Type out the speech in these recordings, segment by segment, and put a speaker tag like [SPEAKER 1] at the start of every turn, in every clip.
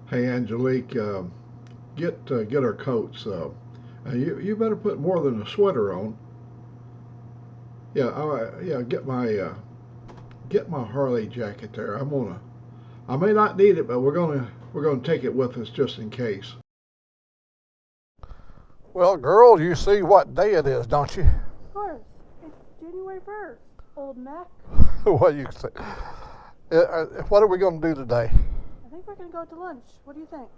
[SPEAKER 1] Hey Angelique, get our coats. You better put more than a sweater on. Yeah, get my Harley jacket there. I may not need it, but we're gonna take it with us just in case.
[SPEAKER 2] Well, girls, you see what day it is, don't you?
[SPEAKER 3] Of course. It's January 1st. Old Mack.
[SPEAKER 2] What you say? What are we going to do today?
[SPEAKER 3] I think we're going to go to lunch. What do you think?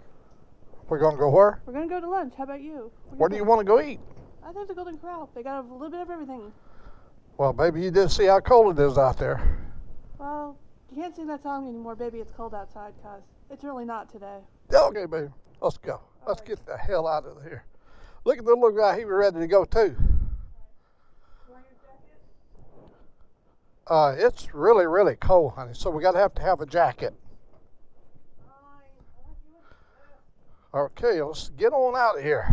[SPEAKER 2] We're going to go where?
[SPEAKER 3] We're going to go to lunch. How about you?
[SPEAKER 2] Where do you want to go eat?
[SPEAKER 3] I think the Golden Corral. They got a little bit of everything.
[SPEAKER 2] Well, baby, you did see how cold it is out there.
[SPEAKER 3] Well, you can't sing that song anymore, baby. It's cold outside, cause it's really not today.
[SPEAKER 2] Okay, baby, let's go. Let's get the hell out of here. Look at the little guy. He was ready to go too. It's really, really cold, honey. So we got to have a jacket. Okay, let's get on out of here.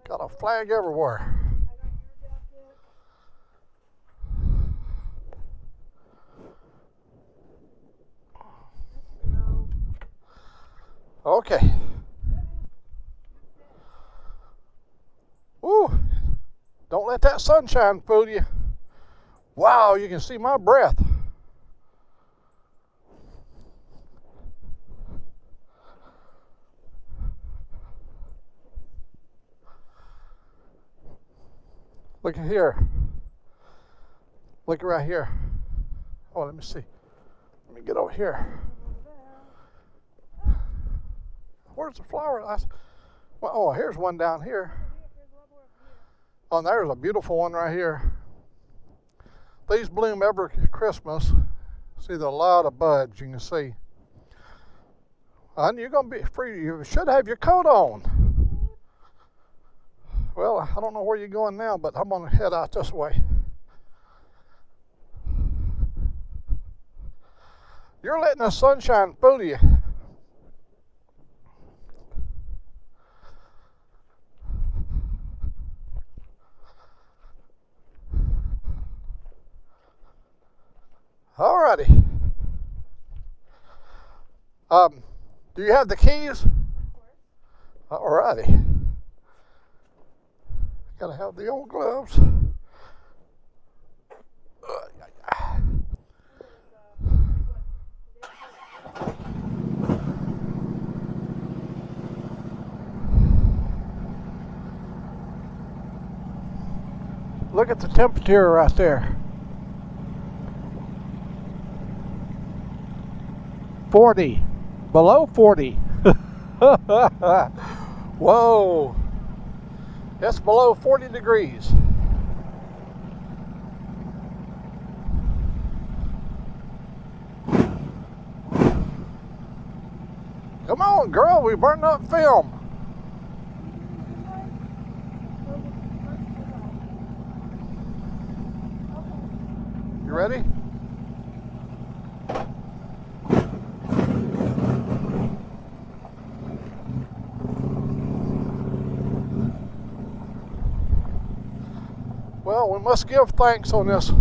[SPEAKER 2] Got a flag everywhere. Okay. Woo! Don't let that sunshine fool you. Wow, you can see my breath. Look at here. Look right here. Oh, let me see. Let me get over here. Where's the flower? Well, oh, here's one down here. Oh, there's a beautiful one right here. These bloom every Christmas. See, there's a lot of buds you can see. And you're going to be free. You should have your coat on. Well, I don't know where you're going now, but I'm going to head out this way. You're letting the sunshine fool you. Alrighty. Do you have the keys? Alrighty. Gotta have the old gloves. Look at the temperature right there. 40. Below 40. Whoa. It's below 40 degrees. Come on, girl, we burned up film. You ready? Well, we must give thanks on this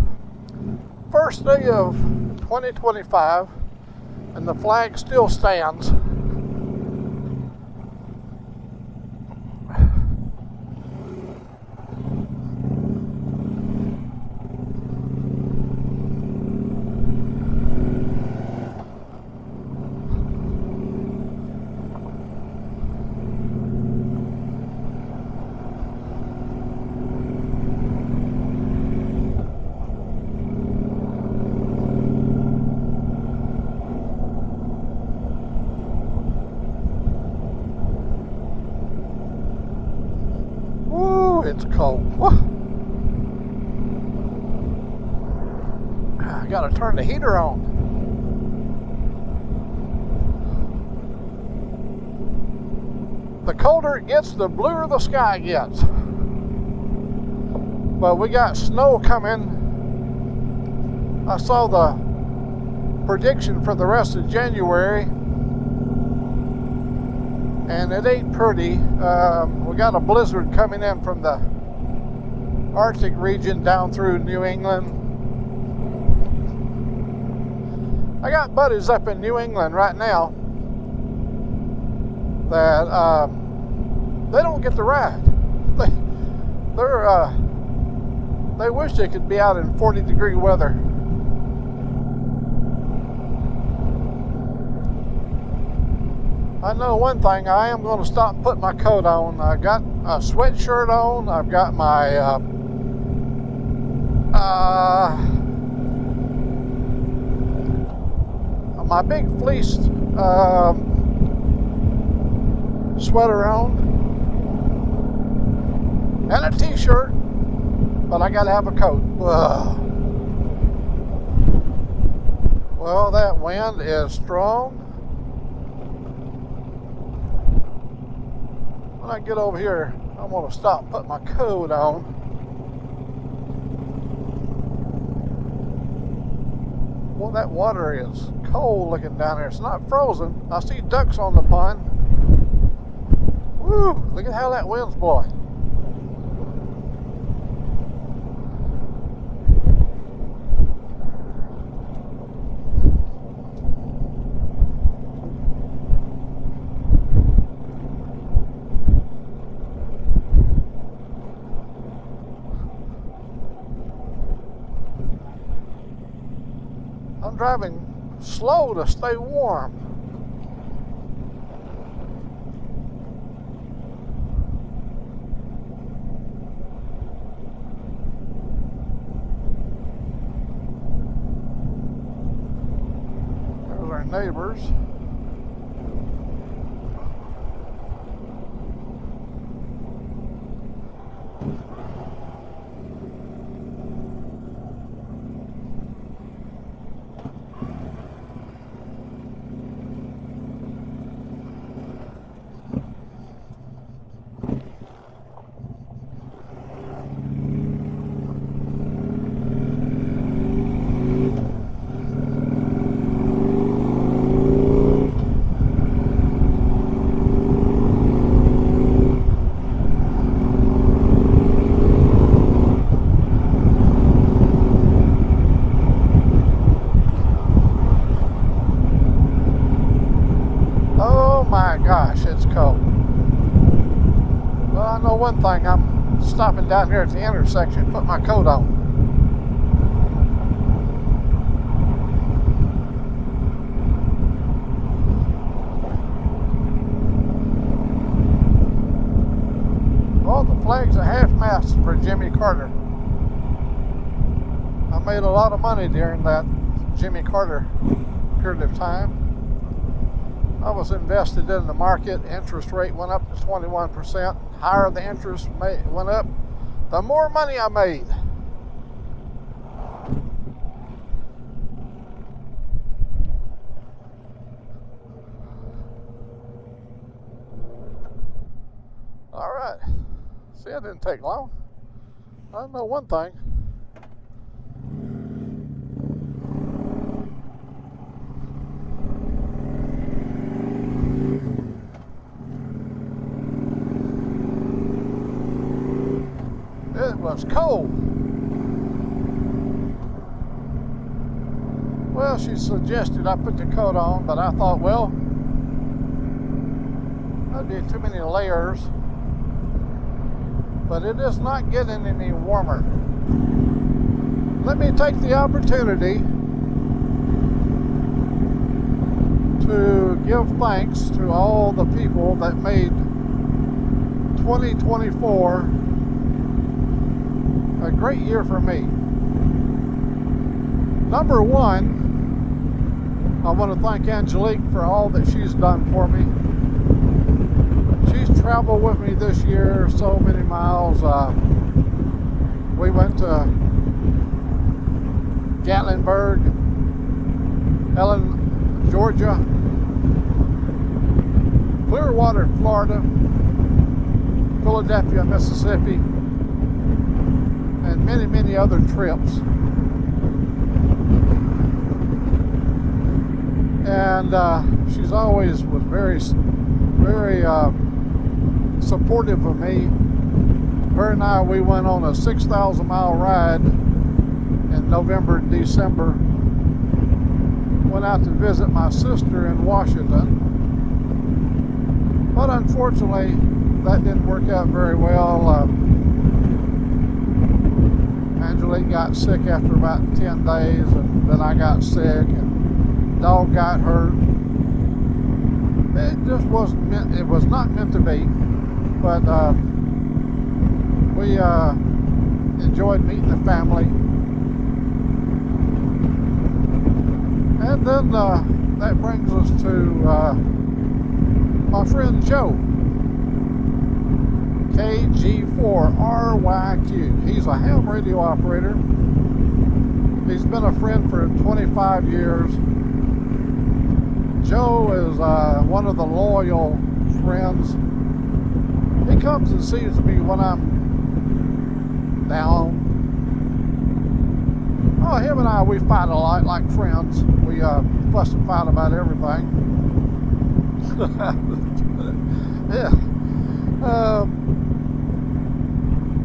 [SPEAKER 2] first day of 2025, and the flag still stands. It's cold. I gotta turn the heater on. The colder it gets, the bluer the sky gets. But we got snow coming. I saw the prediction for the rest of January, and it ain't pretty. We got a blizzard coming in from the Arctic region down through New England. I got buddies up in New England right now that they don't get to ride. They wish they could be out in 40-degree weather. I know one thing, I am going to stop and put my coat on. I got a sweatshirt on. I've got my big fleece sweater on and a t-shirt, but I gotta have a coat. Ugh. Well, that wind is strong. When I get over here, I'm gonna stop and put my coat on. Well, that water is cold looking down there. It's not frozen. I see ducks on the pond. Woo, look at how that wind's blowing. I'm driving slow to stay warm. There's our neighbors. Gosh, it's cold. Well, I know one thing. I'm stopping down here at the intersection, put my coat on. Oh, the flag's a half-mast for Jimmy Carter. I made a lot of money during that Jimmy Carter period of time. I was invested in the market. Interest rate went up to 21%. Higher the interest went up, the more money I made. All right. See, it didn't take long. I know one thing. It was cold. Well, she suggested I put the coat on, but I thought, well, that'd be too many layers. But it is not getting any warmer. Let me take the opportunity to give thanks to all the people that made 2024 a great year for me. Number one, I want to thank Angelique for all that she's done for me. She's traveled with me this year so many miles. We went to Gatlinburg, Ellen, Georgia, Clearwater, Florida, Philadelphia, Mississippi, and many, many other trips. And she's always was very supportive of me. Her and I, we went on a 6,000 mile ride in November and December. went out to visit my sister in Washington. But unfortunately, that didn't work out very well. Angelique got sick after about 10 days, and then I got sick, and dog got hurt. It just wasn't meant, it was not meant to be, but we enjoyed meeting the family. And then that brings us to my friend Joe, KG4RYQ. He's a ham radio operator. He's been a friend for 25 years. Joe is one of the loyal friends. He comes and sees me when I'm down. Oh, him and I, we fight a lot like friends. We fuss and fight about everything. Yeah.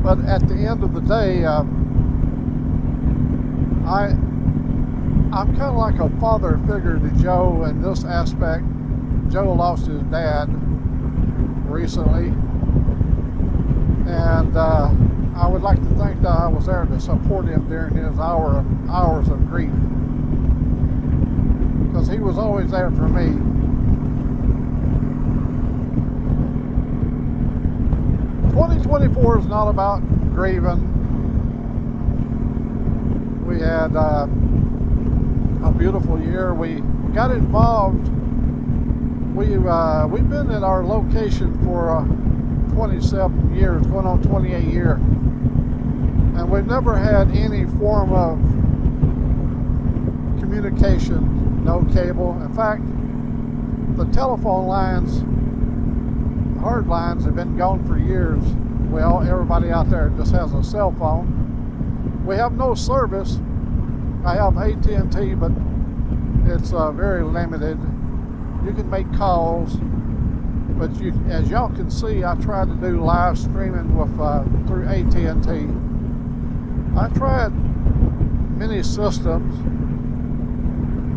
[SPEAKER 2] But at the end of the day, I'm kind of like a father figure to Joe in this aspect. Joe lost his dad recently, and I would like to think that I was there to support him during his hours of grief, because he was always there for me. '24 is not about grieving. We had a beautiful year. We got involved. We've been at our location for 27 years, going on 28 years, and we've never had any form of communication, no cable. In fact, the telephone lines, hard lines, have been gone for years. Well, everybody out there just has a cell phone. We have no service. I have AT&T, but it's very limited. You can make calls, but as y'all can see, I tried to do live streaming with through AT&T. I tried many systems,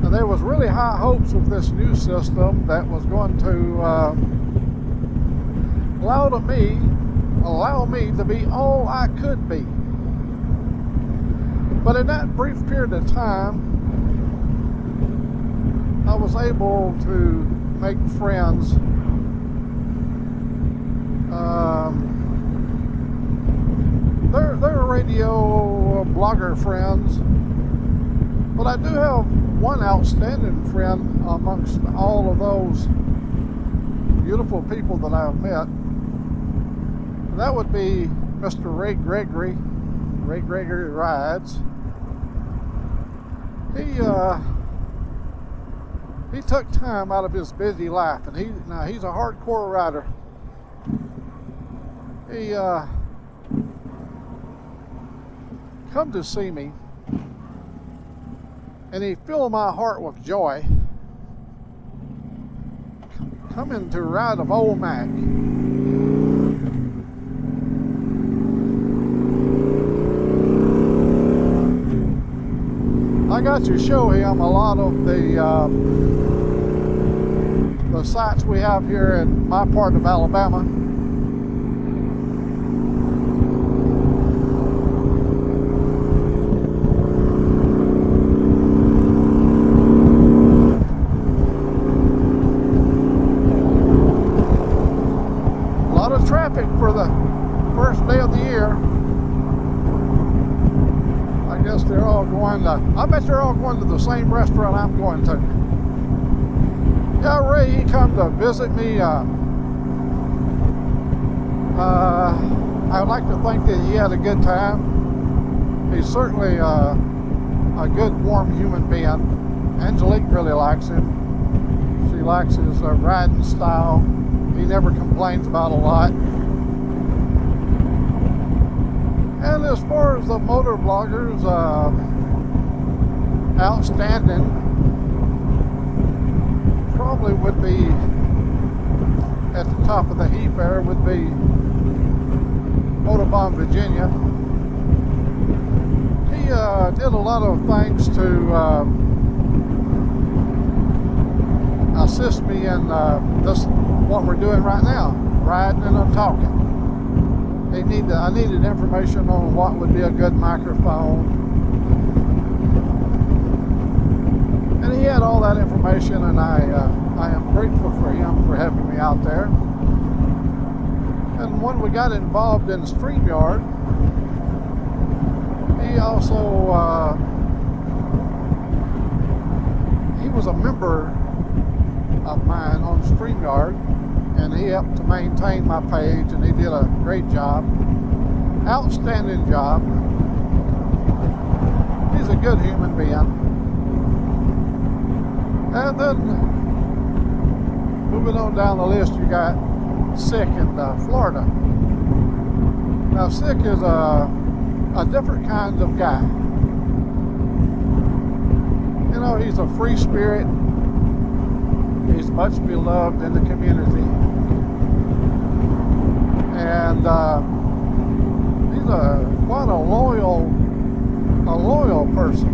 [SPEAKER 2] and there was really high hopes with this new system that was going to allow me to be all I could be. But in that brief period of time, I was able to make friends. They're radio blogger friends, but I do have one outstanding friend amongst all of those beautiful people that I've met. And that would be Mr. Ray Gregory. Ray Gregory Rides. He took time out of his busy life, and he's a hardcore rider. He come to see me, and he filled my heart with joy coming to ride of Old Mack. I got to show him a lot of the sites we have here in my part of Alabama. A lot of traffic for the first day of the year. I guess they're all going to, I bet they're all going to the same restaurant I'm going to. Yeah, Ray, he come to visit me. I would like to think that he had a good time. He's certainly a good, warm human being. Angelique really likes him. She likes his riding style. He never complains about a lot. And as far as the motor bloggers, outstanding probably would be at the top of the heap there would be Motorbomb Virginia. He did a lot of things to assist me in this what we're doing right now, riding and I'm talking. I needed information on what would be a good microphone, and he had all that information, and I am grateful for him for helping me out there. And when we got involved in StreamYard, he also he was a member of mine on StreamYard, and he helped to maintain my page, and he did a great job, outstanding job. He's a good human being. And then moving on down the list, you got Sick in Florida. Now Sick is a different kind of guy. You know, he's a free spirit. He's much beloved in the community, and he's quite a loyal person.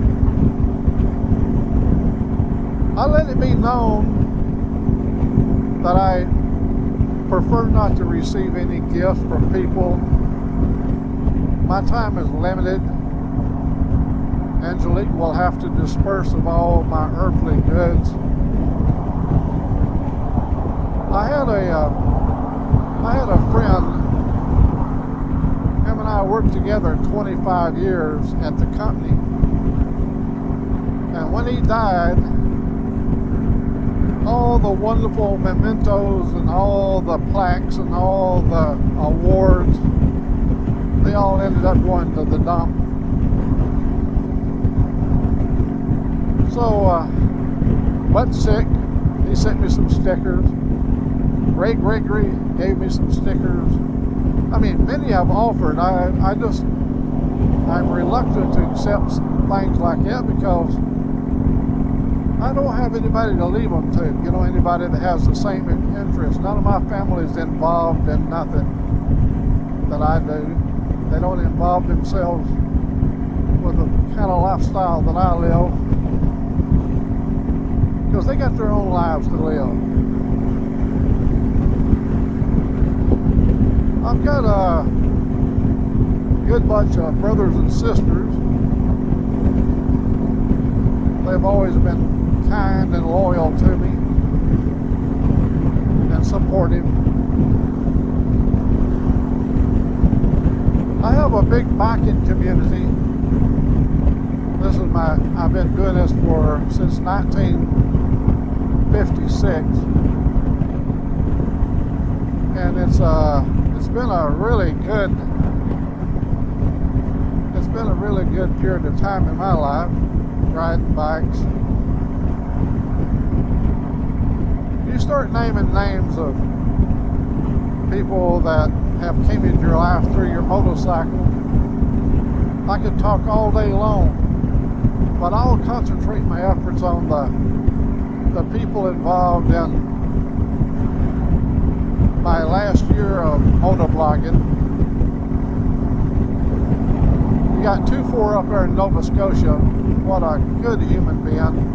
[SPEAKER 2] I let it be known that I prefer not to receive any gifts from people. My time is limited. Angelique will have to disperse of all my earthly goods. I had a friend. Him and I worked together 25 years at the company. And when he died, all the wonderful mementos and all the plaques and all the awards, they all ended up going to the dump. So, but Sick, he sent me some stickers. Ray Gregory gave me some stickers. I mean, many have offered. I'm reluctant to accept things like that because I don't have anybody to leave them to. You know, anybody that has the same interest. None of my family is involved in nothing that I do. They don't involve themselves with the kind of lifestyle that I live because they got their own lives to live. I've got a good bunch of brothers and sisters. They've always been kind and loyal to me and supportive. I have a big biking community. I've been doing this since 1956, and it's been a really good period of time in my life, riding bikes. You start naming names of people that have came into your life through your motorcycle. I could talk all day long, but I'll concentrate my efforts on the people involved in my last year of motovlogging. You got 2-4 up there in Nova Scotia. What a good human being.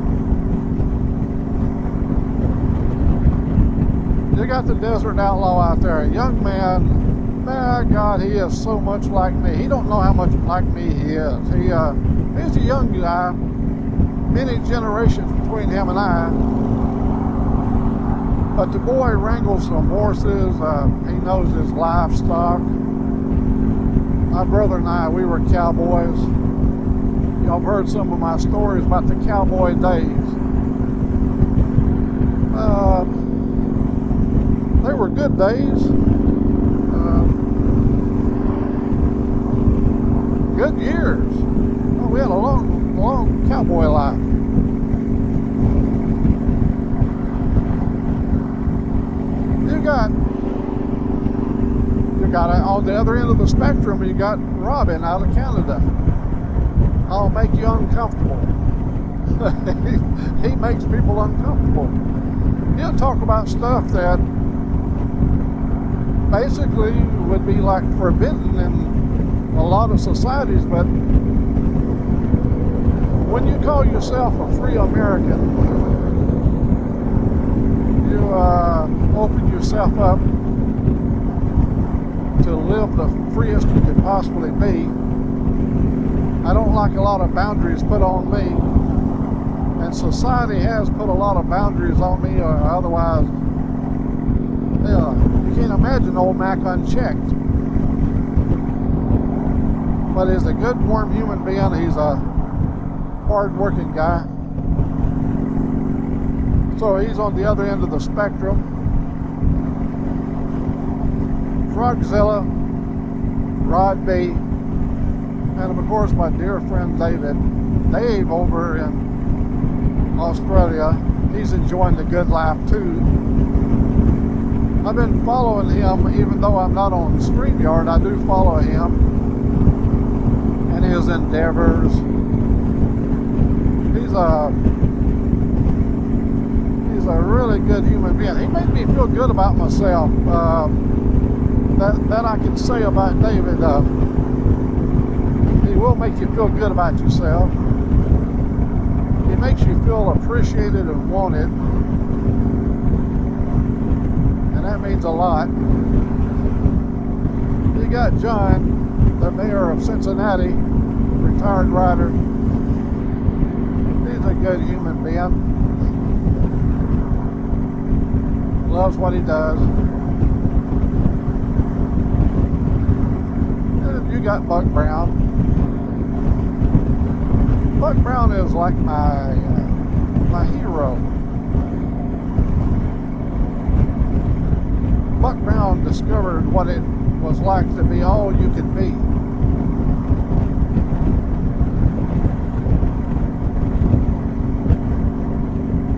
[SPEAKER 2] You got the Desert Outlaw out there, a young man. My God, he is so much like me. He don't know how much like me he is. He's a young guy, many generations between him and I. But the boy wrangles some horses. He knows his livestock. My brother and I, we were cowboys. Y'all have heard some of my stories about the cowboy days. They were good days. Good years. Well, we had a long cowboy life. You got on the other end of the spectrum, you got Robin out of Canada. I'll make you uncomfortable. He makes people uncomfortable. He'll talk about stuff that basically would be like forbidden in a lot of societies, but when you call yourself a free American, yourself up to live the freest you could possibly be. I don't like a lot of boundaries put on me, and society has put a lot of boundaries on me, or otherwise, you can't imagine Old Mack unchecked. But he's a good, warm human being. He's a hard-working guy. So he's on the other end of the spectrum. Frogzilla, Rod B, and of course my dear friend Dave over in Australia. He's enjoying the good life too. I've been following him, even though I'm not on StreamYard. I do follow him and his endeavors. He's a really good human being. He made me feel good about myself. That I can say about David. He will make you feel good about yourself. He makes you feel appreciated and wanted, and that means a lot. You got John, the mayor of Cincinnati, retired writer. He's a good human being. Loves what he does. And you got Buck Brown. Buck Brown is like my hero. Buck Brown discovered what it was like to be all you could be.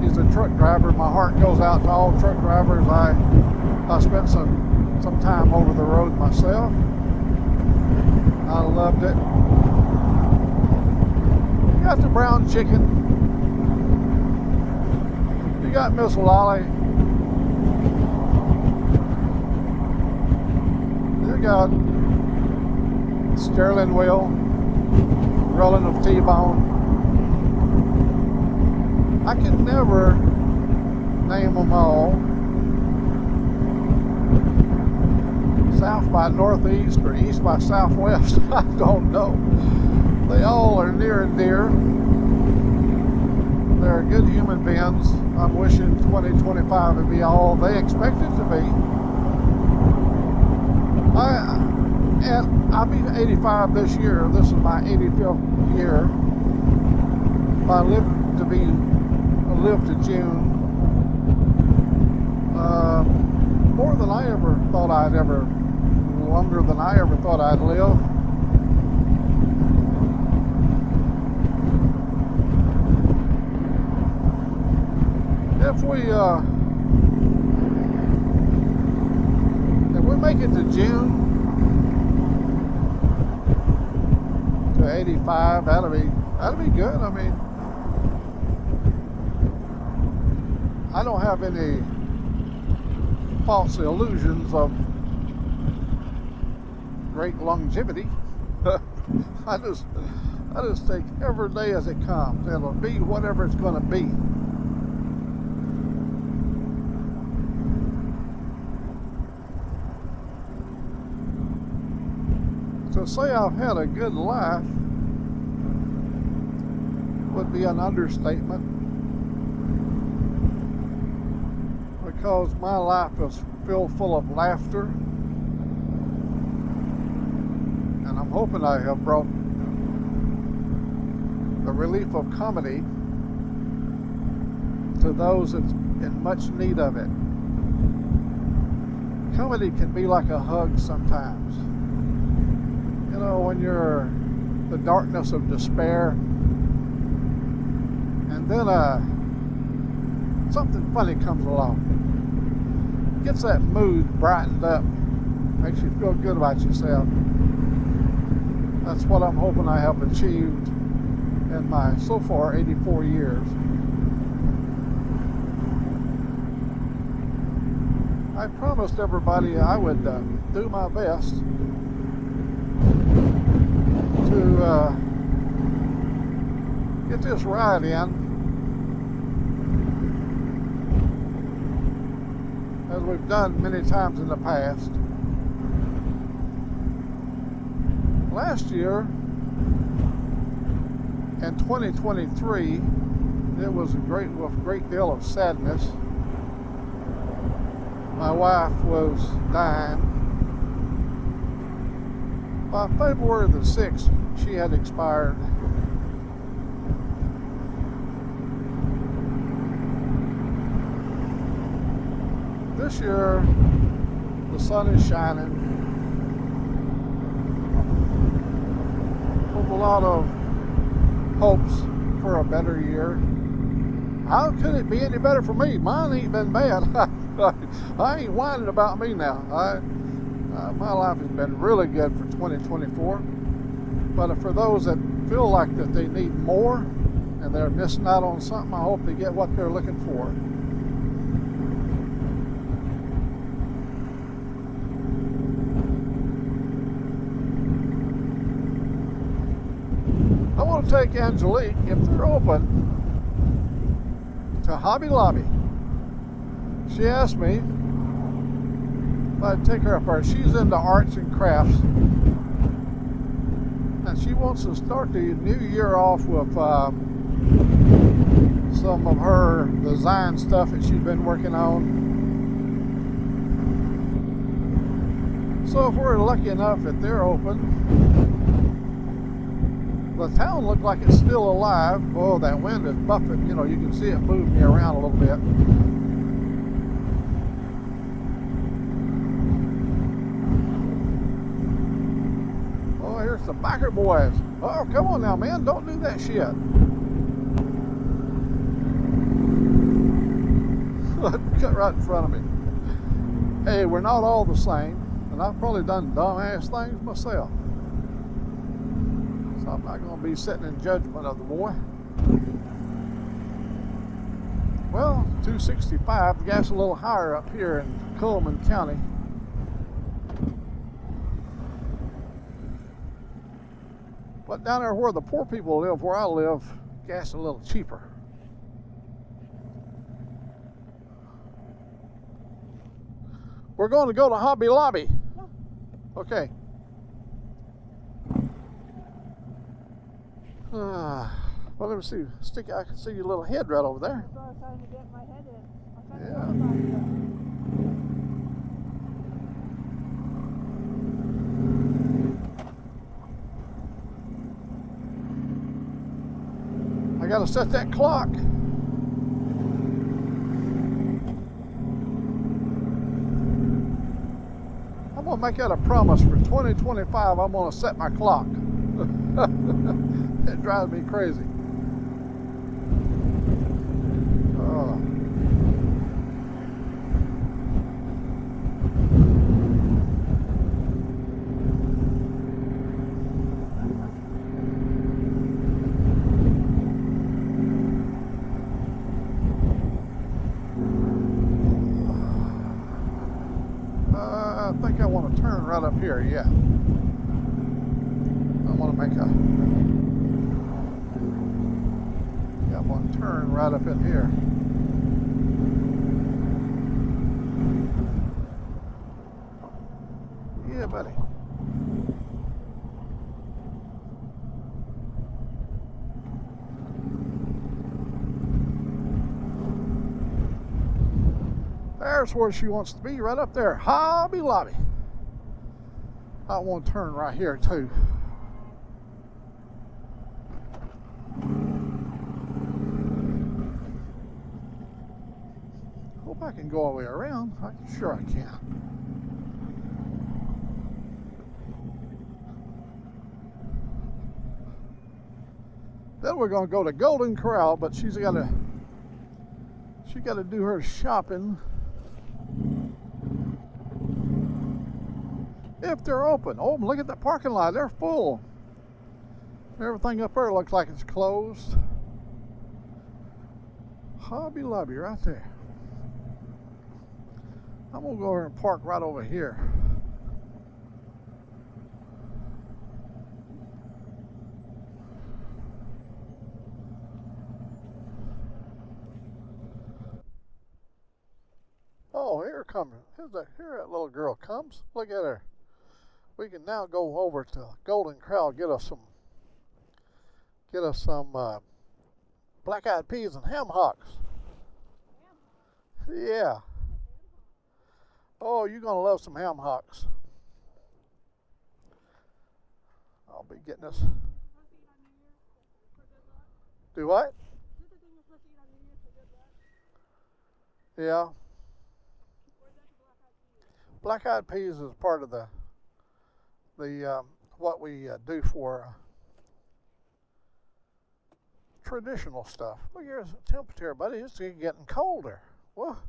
[SPEAKER 2] He's a truck driver. My heart goes out to all truck drivers. I spent some time over the road myself. I loved it. You got the brown chicken. You got Miss Lolly. You got Sterling Wheel, rolling of T-Bone. I can never name them all. South by Northeast or East by Southwest, I don't know. They all are near and dear. They're good human beings. I'm wishing 2025 would be all they expect it to be. I'll be 85 this year. This is my 85th year. If I live to June, more than I ever thought I'd ever, longer than I ever thought I'd live. If we make it to June to 85, that'll be good. I mean, I don't have any false illusions of great longevity. I just take every day as it comes. It'll be whatever it's going to be. To say I've had a good life would be an understatement, because my life is filled full of laughter, and I'm hoping I have brought the relief of comedy to those that's in much need of it. Comedy can be like a hug sometimes. You know, when you're in the darkness of despair, and then something funny comes along, gets that mood brightened up, makes you feel good about yourself. That's what I'm hoping I have achieved in my so far 84 years. I promised everybody I would do my best to get this ride in as we've done many times in the past. Last year, in 2023, it was with a great deal of sadness. My wife was dying. By February the 6th, she had expired. This year, the sun is shining with a lot of hopes for a better year. How could it be any better for me? Mine ain't been bad. I ain't whining about me now. My life has been really good for 2024. But for those that feel like that they need more and they're missing out on something, I hope they get what they're looking for. I want to take Angelique, if they're open, to Hobby Lobby. She asked me if I'd take her up there. She's into arts and crafts, and she wants to start the new year off with some of her design stuff that she's been working on. So if we're lucky enough that they're open, the town looked like it's still alive. Oh, that wind is buffeting. You know, you can see it move me around a little bit. Oh, here's the biker boys. Oh, come on now, man. Don't do that shit. Cut right in front of me. Hey, we're not all the same. And I've probably done dumbass things myself. I'm not going to be sitting in judgment of the boy. Well, 265, the gas a little higher up here in Coleman County. But down there where the poor people live, where I live, gas a little cheaper. We're going to go to Hobby Lobby. Okay. Well, let me see. I can see your little head right over there.
[SPEAKER 3] That's what I was trying to get my head in.
[SPEAKER 2] I gotta set that clock. I'm gonna make that a promise for 2025. I'm gonna set my clock. It drives me crazy. Oh. I think I want to turn right up here, yeah. I want to make a... I'm going to turn right up in here. Yeah, buddy. There's where she wants to be, right up there. Hobby Lobby. I want to turn right here, too. Hope I can go all the way around. I'm sure I can. Then we're going to go to Golden Corral, but she got to do her shopping. If they're open. Oh, look at the parking lot. They're full. Everything up there looks like it's closed. Hobby Lobby right there. I'm going to go over and park right over here. Oh, here that little girl comes. Look at her. We can now go over to Golden Corral, get us some black-eyed peas and ham hocks. Yeah. Oh, you're gonna love some ham hocks. I'll be getting us. Do what? Yeah. Black-eyed peas is part of the what we do for traditional stuff. Look, here's the temperature, buddy. It's getting colder. Well,